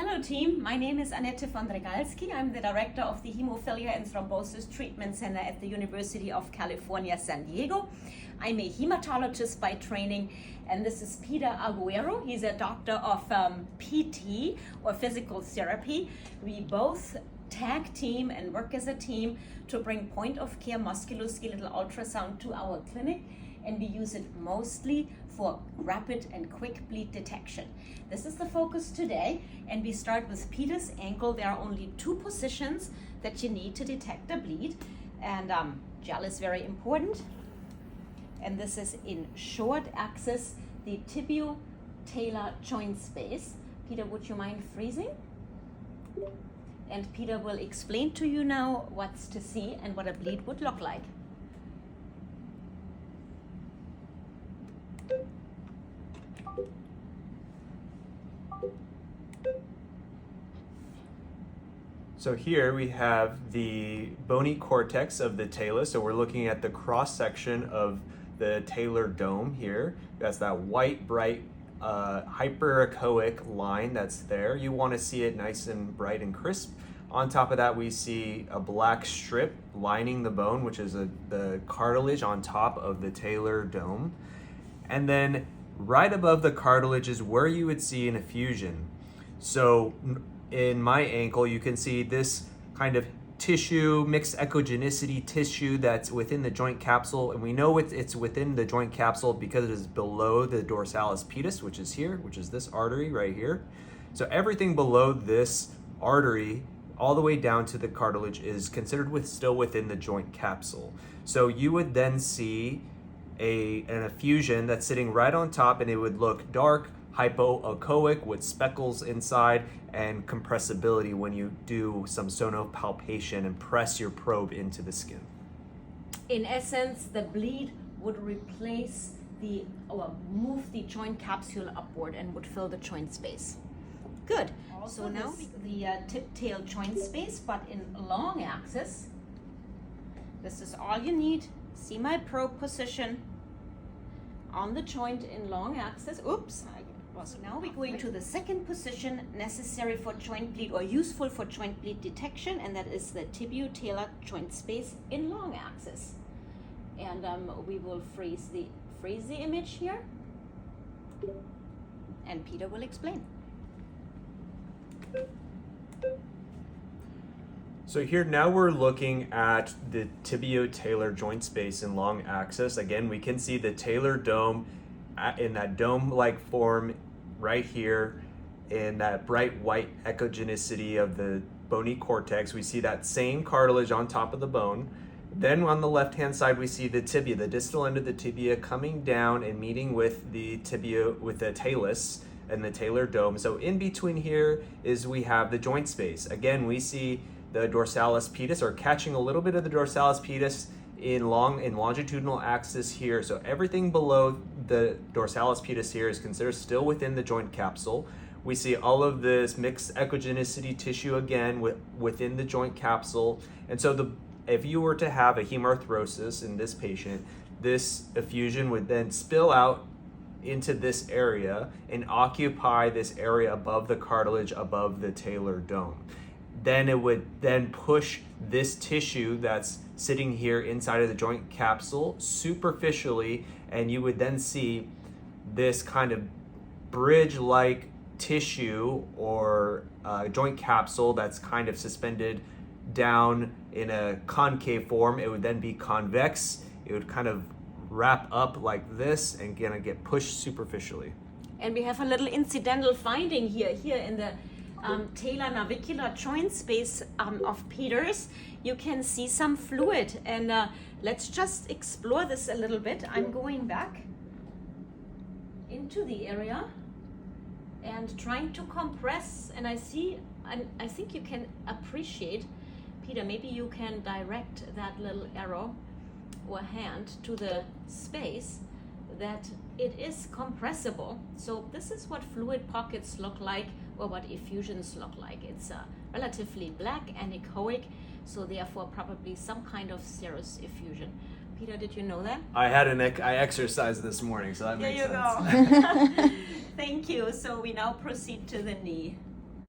Hello team, my name is Annette von Dregalski. I'm the director of the Hemophilia and Thrombosis Treatment Center at the University of California, San Diego. I'm a hematologist by training, and this is Peter Aguero. He's a doctor of PT, or physical therapy. We both tag team and work as a team to bring point of care musculoskeletal ultrasound to our clinic, and we use it mostly for rapid and quick bleed detection. This is the focus today, and we start with Peter's ankle. There are only two positions that you need to detect the bleed, and gel is very important. And this is in short axis, the tibio-talar joint space. Peter, would you mind freezing? And Peter will explain to you now what's to see and what a bleed would look like. So here we have the bony cortex of the talus. So we're looking at the cross section of the talar dome here. That's that white, bright, hyperechoic line that's there. You want to see it nice and bright and crisp. On top of that, we see a black strip lining the bone, which is the cartilage on top of the talar dome. And then right above the cartilage is where you would see an effusion. So in my ankle, you can see this kind of tissue, mixed echogenicity tissue that's within the joint capsule. And we know it's within the joint capsule because it is below the dorsalis pedis, which is here, which is this artery right here. So everything below this artery, all the way down to the cartilage, is considered still within the joint capsule. So you would then see an effusion that's sitting right on top, and it would look dark, hypoechoic with speckles inside, and compressibility when you do some sonopalpation and press your probe into the skin. In essence, the bleed would replace move the joint capsule upward and would fill the joint space. Good. So now the tip-tail joint space, but in long axis. This is all you need. See my probe position on the joint in long axis. Oops. So now we're going to the second position necessary for joint bleed, or useful for joint bleed detection, and that is the tibio-talar joint space in long axis. And we will freeze the image here, and Peter will explain. So here now we're looking at the tibio-talar joint space in long axis. Again, we can see the talar dome in that dome-like form right here, in that bright white echogenicity of the bony cortex. We see that same cartilage on top of the bone. Then on the left-hand side, we see the tibia, the distal end of the tibia, coming down and meeting with the tibia, with the talus and the talar dome. So in between here is we have the joint space. Again, we see the dorsalis pedis, or catching a little bit of the dorsalis pedis in longitudinal axis here. So everything below the dorsalis pedis here is considered still within the joint capsule. We see all of this mixed echogenicity tissue again within the joint capsule. And so if you were to have a hemarthrosis in this patient, this effusion would then spill out into this area and occupy this area above the cartilage, above the talar dome. Then it would then push this tissue that's sitting here inside of the joint capsule superficially, and you would then see this kind of bridge-like tissue or joint capsule that's kind of suspended down in a concave form. It would then be convex. It would kind of wrap up like this and gonna get pushed superficially. And we have a little incidental finding here in the talar navicular joint space of Peter's. You can see some fluid, and let's just explore this a little bit. I'm going back into the area and trying to compress, and I think you can appreciate, Peter, maybe you can direct that little arrow or hand to the space, that it is compressible. So this is what fluid pockets look like, or what effusions look like. It's relatively black and echoic, so therefore probably some kind of serous effusion. Peter, did you know that? I exercised this morning, so that makes sense. There you go. Thank you. So we now proceed to the knee.